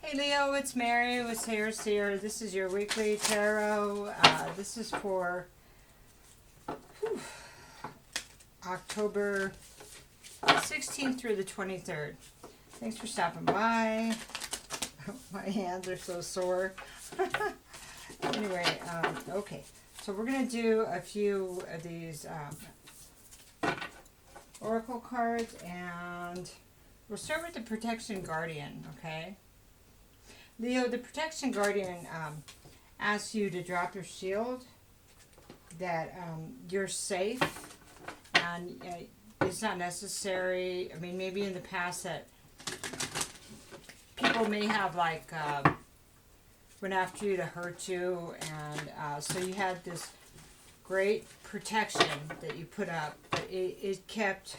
Hey Leo, it's Mary with Seer. This is your weekly tarot. This is for October 16th through the 23rd. Thanks for stopping by. My hands are so sore. Anyway, okay. So we're going to do a few of these oracle cards, and we'll start with the Protection Guardian, okay? Leo, the Protection Guardian asks you to drop your shield, that you're safe, and it's not necessary. I mean, maybe in the past that people may have went after you to hurt you, and so you had this great protection that you put up, but it kept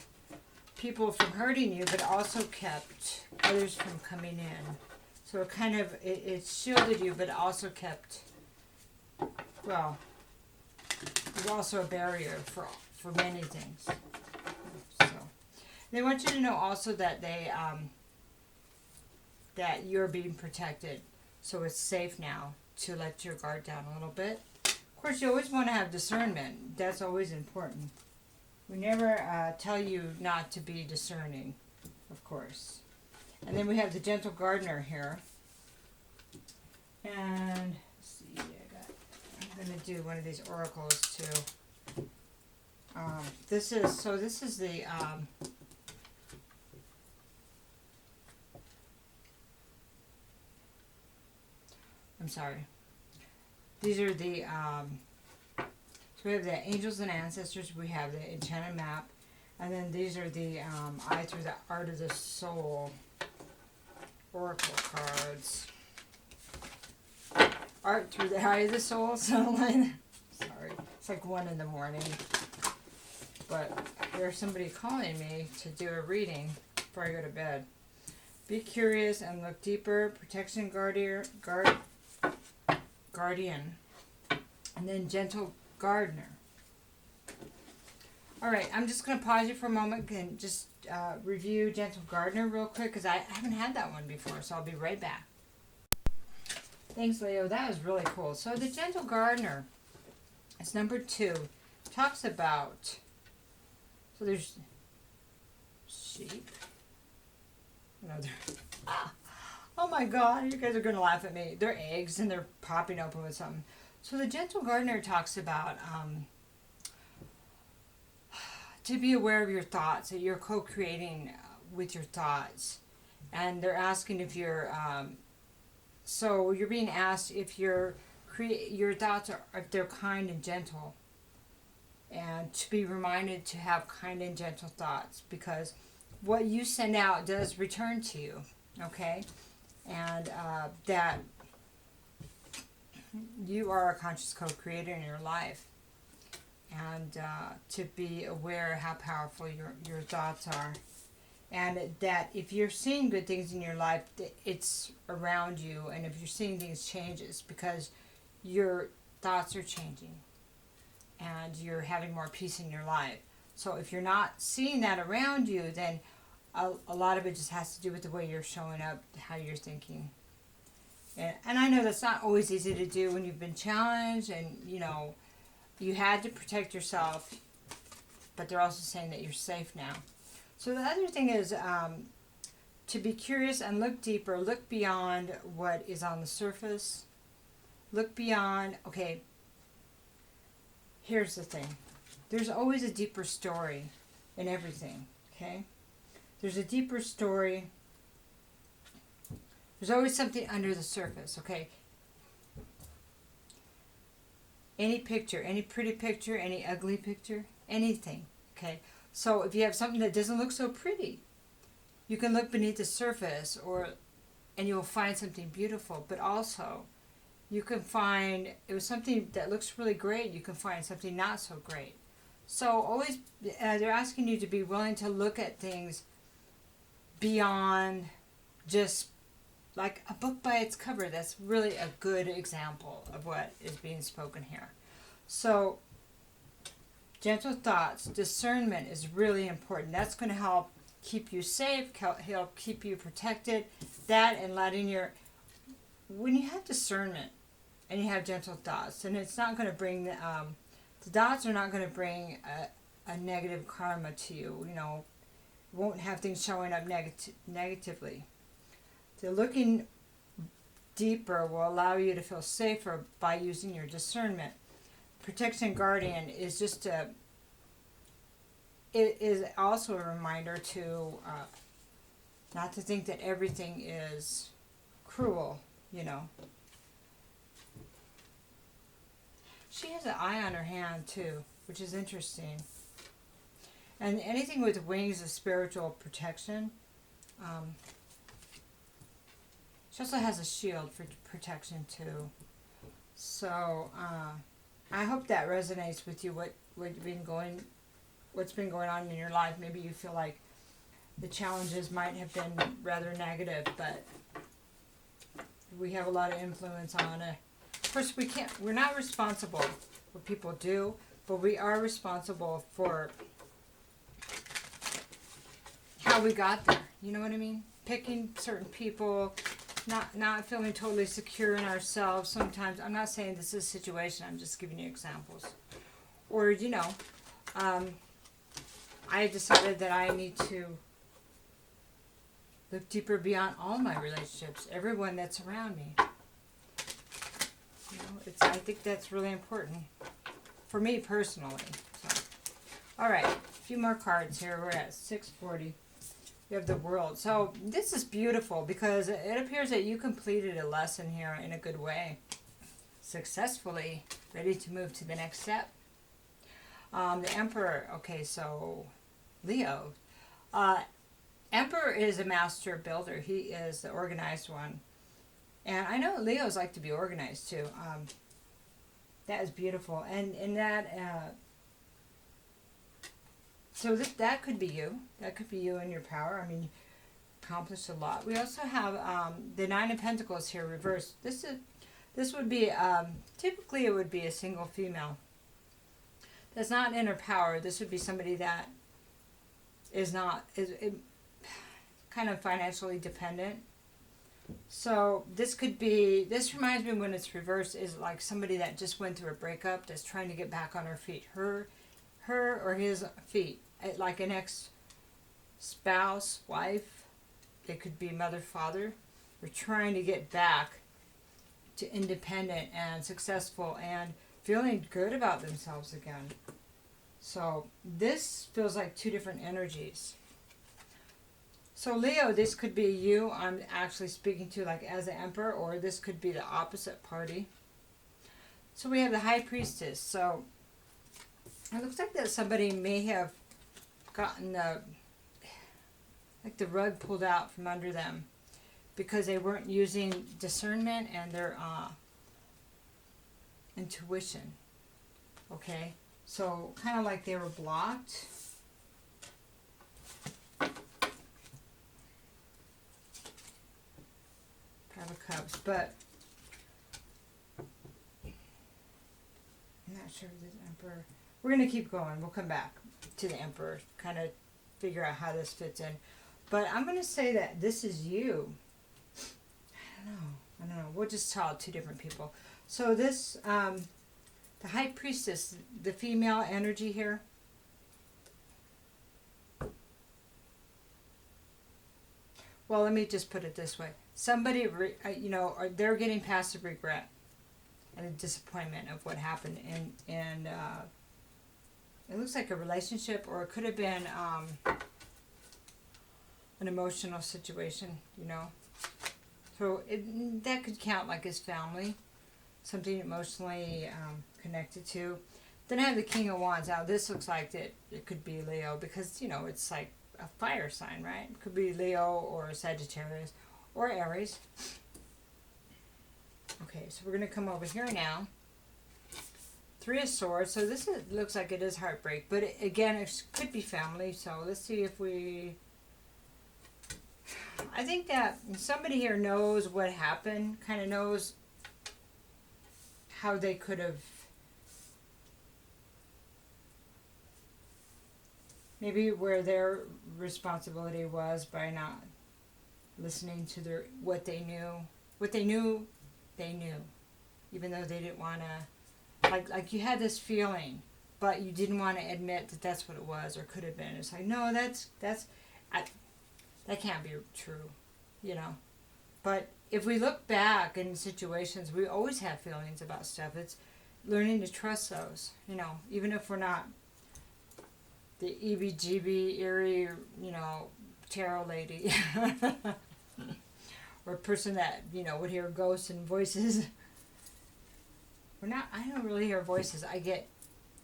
people from hurting you, but also kept others from coming in. So it shielded you, but also kept, well, it was also a barrier for many things. So they want you to know also that that you're being protected. So it's safe now to let your guard down a little bit. Of course, you always want to have discernment. That's always important. We never tell you not to be discerning, of course. And then we have the Gentle Gardener here. And let's see, I'm going to do one of these oracles too. This is the I'm sorry. These are the so we have the Angels and Ancestors, we have the Enchanted Map, and then these are the Eye Through the Art of the Soul oracle cards. Art Through the Eye of the Soul, so sorry, it's like 1 in the morning, but there's somebody calling me to do a reading before I go to bed. Be curious and look deeper. Protection Guardian, and then Gentle Gardener. Alright, I'm just going to pause you for a moment and just review Gentle Gardener real quick, because I haven't had that one before, so I'll be right back. Thanks, Leo. That was really cool. So the Gentle Gardener, it's number 2, talks about, so there's sheep. No, oh my God, you guys are going to laugh at me. They're eggs and they're popping open with something. So the Gentle Gardener talks about to be aware of your thoughts, that you're co-creating with your thoughts. And they're asking if you're, so you're being asked if your thoughts are, if they're kind and gentle. And to be reminded to have kind and gentle thoughts, because what you send out does return to you, okay? And that you are a conscious co-creator in your life. And to be aware how powerful your thoughts are. And that if you're seeing good things in your life, it's around you. And if you're seeing things changes, because your thoughts are changing. And you're having more peace in your life. So if you're not seeing that around you, then a lot of it just has to do with the way you're showing up, how you're thinking. And I know that's not always easy to do when you've been challenged and, you had to protect yourself, but they're also saying that you're safe now. So the other thing is to be curious and look deeper, look beyond what is on the surface. Look beyond, okay, here's the thing. There's always a deeper story in everything, okay? There's a deeper story. There's always something under the surface, okay? Any picture, any pretty picture, any ugly picture, anything, okay? So if you have something that doesn't look so pretty, you can look beneath the surface, and you'll find something beautiful. But also, you can find, it was something that looks really great, you can find something not so great. So always, they're asking you to be willing to look at things beyond just like a book by its cover. That's really a good example of what is being spoken here. So, gentle thoughts, discernment is really important. That's going to help keep you safe, help keep you protected. That and letting your when you have discernment and you have gentle thoughts, and it's not going to bring the dots are not going to bring a negative karma to you. You know, won't have things showing up negatively. The looking deeper will allow you to feel safer by using your discernment. Protection guardian is just it is also a reminder to not to think that everything is cruel, you know. She has an eye on her hand too, which is interesting. And anything with wings is spiritual protection. She also has a shield for protection too. So I hope that resonates with you. What's been going on in your life. Maybe you feel like the challenges might have been rather negative, but we have a lot of influence on it. Of course, we're not responsible for what people do, but we are responsible for how we got there. You know what I mean? Picking certain people, not feeling totally secure in ourselves. Sometimes, I'm not saying this is a situation, I'm just giving you examples. Or, you know, I decided that I need to look deeper beyond all my relationships, everyone that's around me. You know, I think that's really important for me personally. So, all right, a few more cards here. We're at 640. You have the World. So this is beautiful because it appears that you completed a lesson here in a good way, successfully, ready to move to the next step. The Emperor. Okay, so Leo. Emperor is a master builder. He is the organized one. And I know Leos like to be organized too. That is beautiful. And that, so that could be you. That could be you and your power. I mean, you accomplished a lot. We also have the Nine of Pentacles here reversed. This would be, typically it would be a single female. That's not in her power. This would be somebody that is kind of financially dependent. So this reminds me when it's reversed is like somebody that just went through a breakup that's trying to get back on her feet. Her or his feet. Like an ex-spouse, wife. It could be mother, father. We're trying to get back to independent and successful and feeling good about themselves again. So this feels like two different energies. So Leo, this could be you I'm actually speaking to like as the Emperor, or this could be the opposite party. So we have the High Priestess. So it looks like that somebody may have gotten the rug pulled out from under them because they weren't using discernment and their intuition. Okay, so kind of like they were blocked. Five of Cups, but I'm not sure if this Emperor. We're going to keep going. We'll come back to the Emperor, kind of figure out how this fits in. But I'm going to say that this is you. I don't know. We'll just tell two different people. So this, the High Priestess, the female energy here. Well, let me just put it this way. Somebody, they're getting past the regret and the disappointment of what happened in it looks like a relationship, or it could have been an emotional situation, you know. So that could count like his family, something emotionally connected to. Then I have the King of Wands. Now this looks like it could be Leo because, you know, it's like a fire sign, right? It could be Leo or Sagittarius or Aries. Okay, so we're going to come over here now. Three of Swords. So this looks like it is heartbreak, but again, it could be family. So let's see if we... I think that somebody here knows what happened, kind of knows how they could have maybe where their responsibility was by not listening to what they knew they knew, even though they didn't want to, like you had this feeling, but you didn't want to admit that that's what it was or could have been. It's like, no, that can't be true, you know. But if we look back in situations, we always have feelings about stuff. It's learning to trust those, you know, even if we're not the EBGB, eerie, you know, tarot lady. Or a person that, you know, would hear ghosts and voices. I don't really hear voices. I get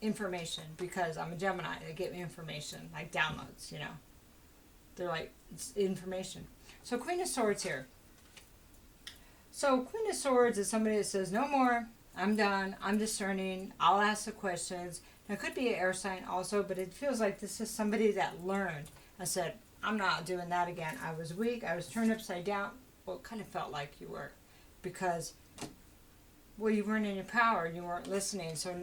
information because I'm a Gemini. I get information, like downloads, you know. They're like, it's information. So Queen of Swords here. So Queen of Swords is somebody that says, no more, I'm done, I'm discerning, I'll ask the questions. Now, it could be an air sign also, but it feels like this is somebody that learned. I said, I'm not doing that again. I was weak, I was turned upside down. Well, it kind of felt like you were, because, well, you weren't in your power, you weren't listening. So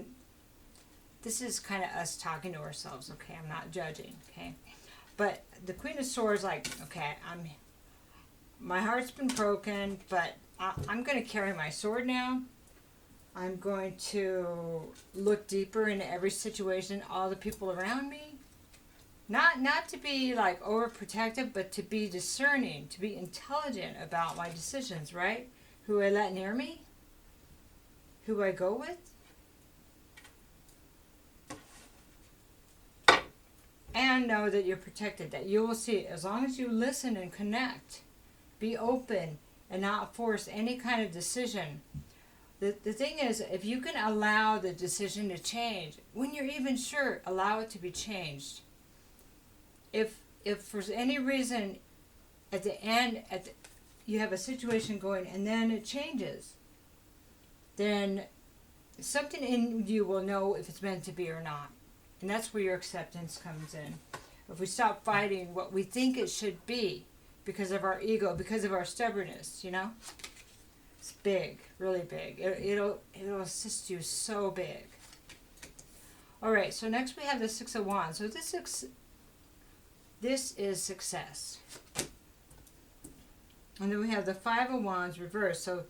this is kind of us talking to ourselves, okay? I'm not judging, okay? But the Queen of Swords, like, okay, my heart's been broken, but I'm going to carry my sword now. I'm going to look deeper into every situation, all the people around me. Not to be like overprotective, but to be discerning, to be intelligent about my decisions, right? Who I let near me, who I go with. And know that you're protected, that you will see, as long as you listen and connect, be open and not force any kind of decision. The thing is, if you can allow the decision to change, when you're even sure, allow it to be changed. If for any reason at the end, you have a situation going and then it changes, then something in you will know if it's meant to be or not. And that's where your acceptance comes in. If we stop fighting what we think it should be because of our ego, because of our stubbornness, you know? It's big, really big. It'll assist you so big. All right, so next we have the Six of Wands. So this is success. And then we have the Five of Wands reversed. So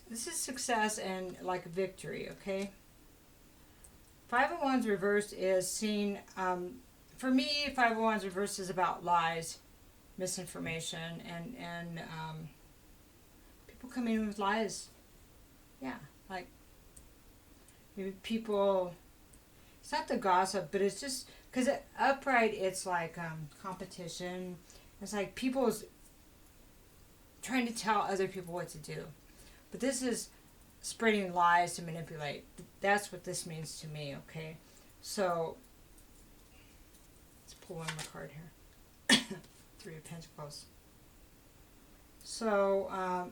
this is success and like victory, okay? Five of Wands reversed is seen, for me, Five of Wands reversed is about lies, misinformation, and people come in with lies. Yeah, like maybe people, it's not the gossip, but it's just, because upright, it's like competition. It's like people's trying to tell other people what to do. But this is spreading lies to manipulate. That's what this means to me, okay? So, let's pull one more card here. Three of Pentacles. So,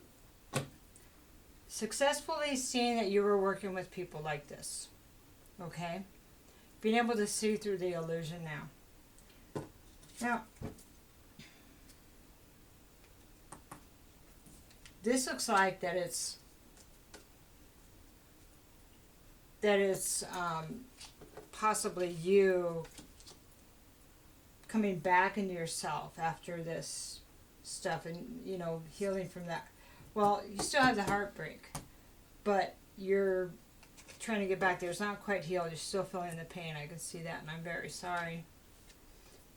successfully seeing that you were working with people like this, okay? Being able to see through the illusion now. Now, this looks like that it's possibly you coming back into yourself after this stuff and, you know, healing from that. Well, you still have the heartbreak, but you're trying to get back there. It's not quite healed. You're still feeling the pain. I can see that, and I'm very sorry.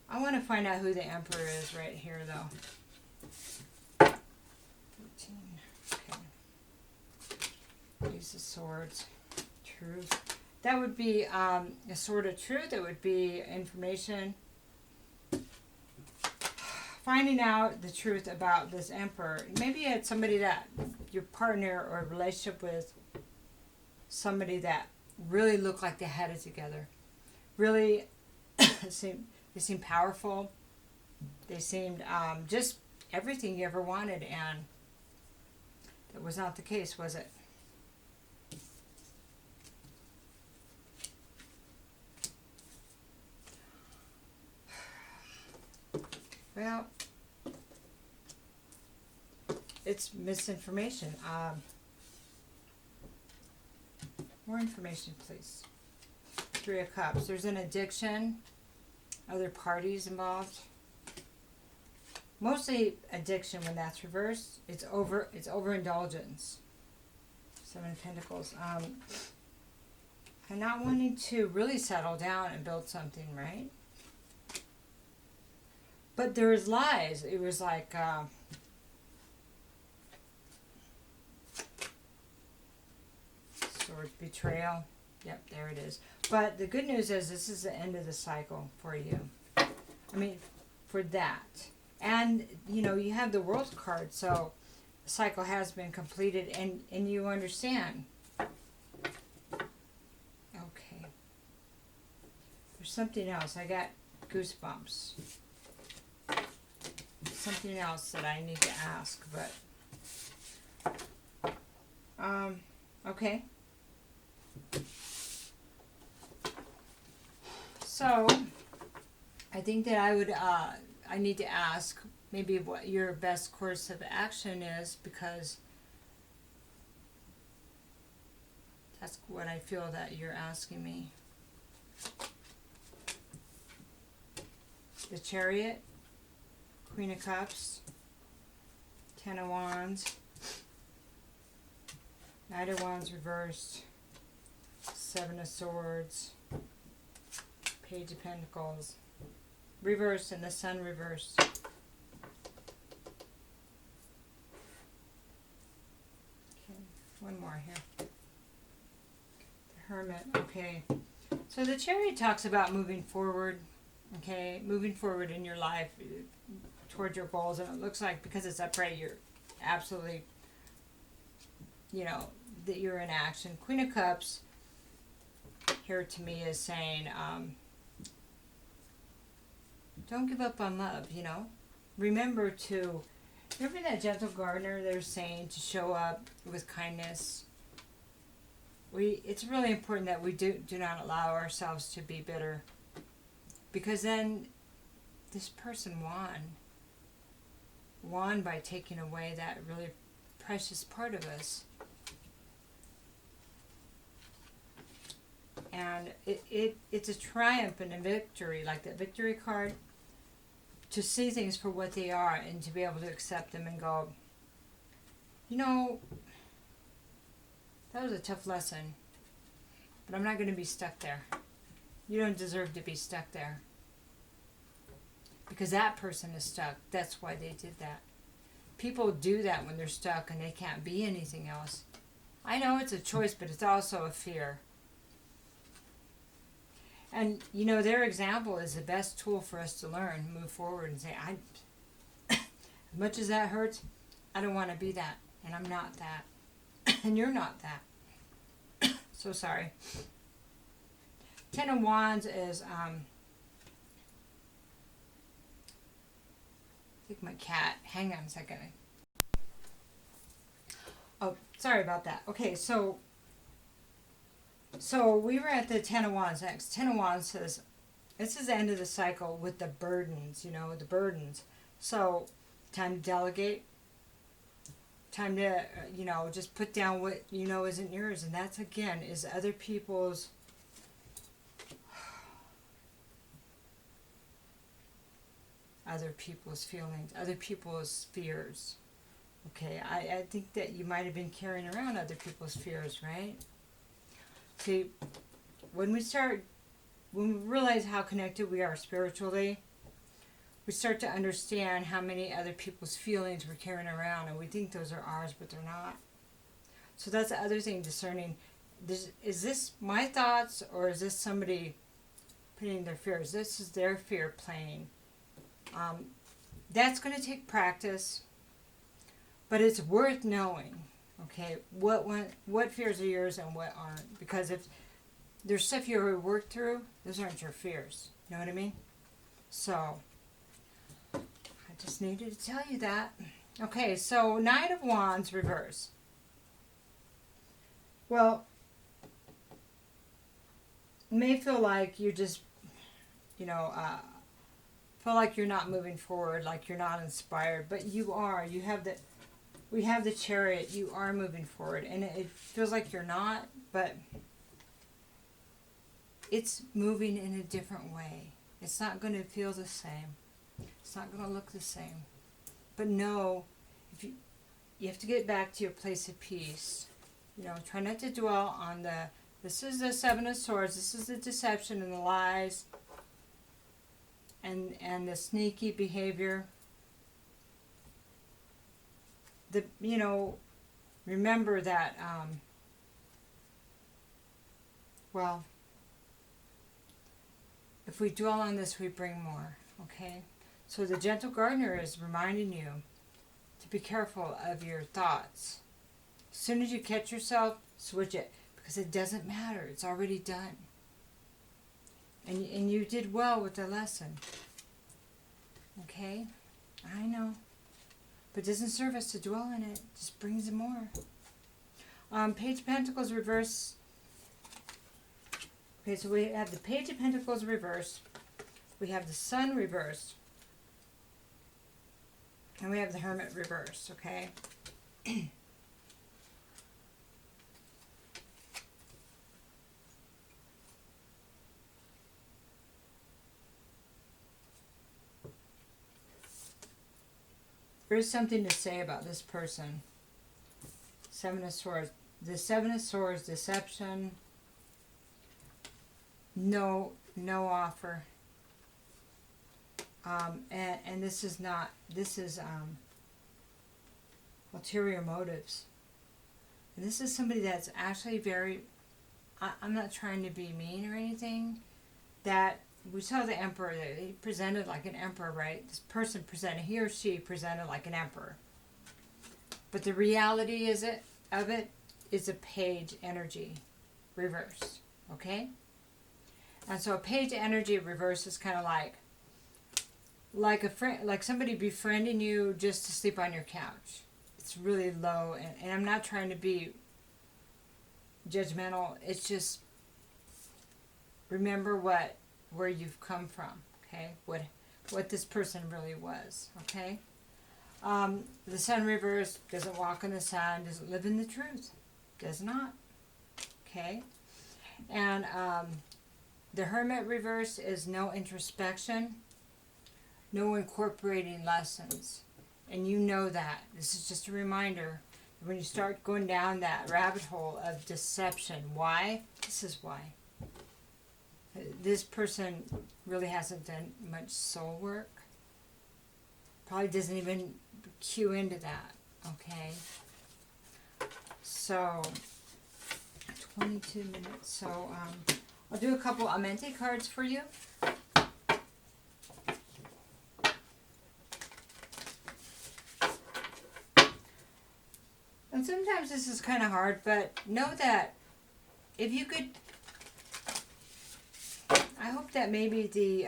I want to find out who the Emperor is right here, though. 14. Okay. Use the swords. Truth. That would be a sword of truth. It would be information. Finding out the truth about this Emperor. Maybe you had somebody that your partner or relationship with, somebody that really looked like they had it together. Really, they seemed powerful. They seemed just everything you ever wanted, and that was not the case, was it? Well, it's misinformation. More information, please. Three of Cups. There's an addiction. Other parties involved. mostly addiction when that's reversed. It's overindulgence. Seven of Pentacles. And not wanting to really settle down and build something, right? But there was lies. It was like sword, betrayal. Yep, there it is. But the good news is this is the end of the cycle for you. I mean, for that. And, you know, you have the World card, so the cycle has been completed, and you understand. Okay. There's something else. I got goosebumps. Something else that I need to ask, but... okay. So, I think that I need to ask maybe what your best course of action is, because that's what I feel that you're asking me. The Chariot, Queen of Cups, Ten of Wands, Knight of Wands reversed, Seven of Swords, Page of Pentacles, reversed, and the Sun reversed. Okay, one more here. The Hermit, okay. So the Chariot talks about moving forward, okay, moving forward in your life toward your goals, and it looks like because it's upright, you're absolutely, you know, that you're in action. Queen of Cups here to me is saying, don't give up on love, you know. Remember that gentle gardener they're saying to show up with kindness. It's really important that we do not allow ourselves to be bitter, because then this person won by taking away that really precious part of us. And it's a triumph and a victory, like that victory card, to see things for what they are and to be able to accept them and go, you know, that was a tough lesson, but I'm not going to be stuck there. You don't deserve to be stuck there. Because that person is stuck. That's why they did that. People do that when they're stuck and they can't be anything else. I know it's a choice, but it's also a fear. And, you know, their example is the best tool for us to learn, move forward and say, as much as that hurts, I don't want to be that. And I'm not that. And you're not that. So sorry. Ten of Wands is, I think my cat, hang on a second. Oh, sorry about that. Okay, so we were at the Ten of Wands next. Ten of Wands says, this is the end of the cycle with the burdens, you know, the burdens. So, time to delegate. Time to, you know, just put down what you know isn't yours. And that's, again, is other people's feelings, other people's fears. Okay, I think that you might have been carrying around other people's fears, right? See, when we realize how connected we are spiritually, we start to understand how many other people's feelings we're carrying around, and we think those are ours, but they're not. So that's the other thing, discerning. Is this my thoughts, or is this somebody putting their fears? This is their fear playing. That's going to take practice, but it's worth knowing. Okay, what fears are yours and what aren't? Because if there's stuff you already worked through, those aren't your fears. You know what I mean? So, I just needed to tell you that. Okay, so Knight of Wands reverse. Well, it may feel like you're just, you know, feel like you're not moving forward, like you're not inspired, but you are. We have the Chariot. You are moving forward, and it feels like you're not, but it's moving in a different way. It's not going to feel the same. It's not going to look the same. But know, if you have to get back to your place of peace. You know, try not to dwell on this is the Seven of Swords, this is the deception and the lies and the sneaky behavior. Remember that, if we dwell on this, we bring more, okay? So the gentle gardener is reminding you to be careful of your thoughts. As soon as you catch yourself, switch it, because it doesn't matter. It's already done. And you did well with the lesson. Okay? I know. But it doesn't serve us to dwell in it. It just brings more. Page of Pentacles reverse. Okay, so we have the Page of Pentacles reversed. We have the Sun reversed. And we have the Hermit reversed, okay? There is something to say about this person. Seven of Swords. The Seven of Swords, deception. No offer. And this is not, this is ulterior motives. And this is somebody that's actually very, I'm not trying to be mean or anything, that we saw the emperor, he presented like an emperor, right? This person presented, he or she presented like an emperor. But the reality of it is a page energy reverse, okay? And so a page energy reverse is kind of like a friend, like somebody befriending you just to sleep on your couch. It's really low, and I'm not trying to be judgmental. It's just remember where you've come from, okay? What this person really was, okay? The Sun reverse doesn't walk in the sun, doesn't live in the truth, does not, okay? And the Hermit reverse is no introspection, no incorporating lessons. And you know that. This is just a reminder. When you start going down that rabbit hole of deception, why? This is why. This person really hasn't done much soul work. Probably doesn't even cue into that, okay? So, 22 minutes. So, I'll do a couple Amente cards for you. And sometimes this is kind of hard, but know that if you could, I hope that maybe the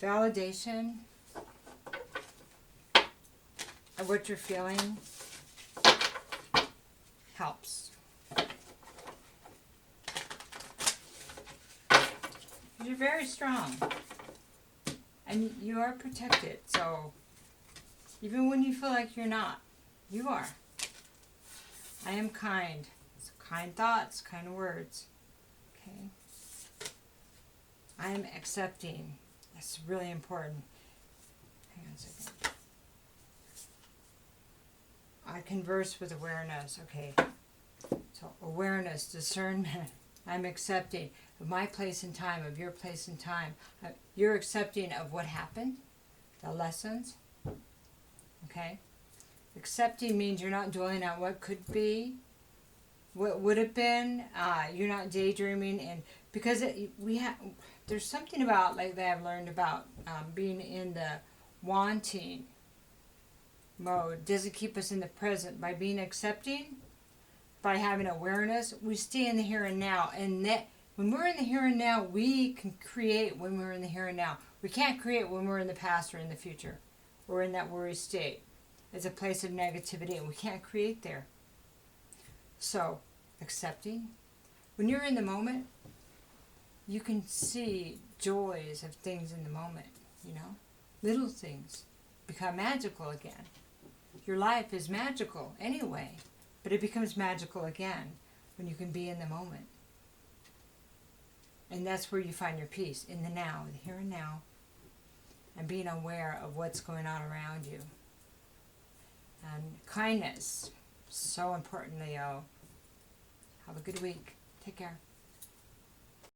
validation of what you're feeling helps. You're very strong. And you are protected, so even when you feel like you're not, you are. I am kind. So kind thoughts, kind words. Okay? I am accepting. That's really important. Hang on a second. I converse with awareness. Okay. So awareness, discernment. I'm accepting of my place in time, of your place in time. You're accepting of what happened, the lessons. Okay? Accepting means you're not dwelling on what could be, what would have been. You're not daydreaming, and because there's something about like that I've learned about being in the wanting mode doesn't keep us in the present. By being accepting, by having awareness, we stay in the here and now, and that when we're in the here and now, we can create when we're in the here and now. We can't create when we're in the past or in the future, or in that worry state. It's a place of negativity, and we can't create there. So, accepting. When you're in the moment, you can see joys of things in the moment, you know? Little things become magical again. Your life is magical anyway, but it becomes magical again when you can be in the moment. And that's where you find your peace, in the now, the here and now. and being aware of what's going on around you. And kindness, so important, Leo. Have a good week. Take care.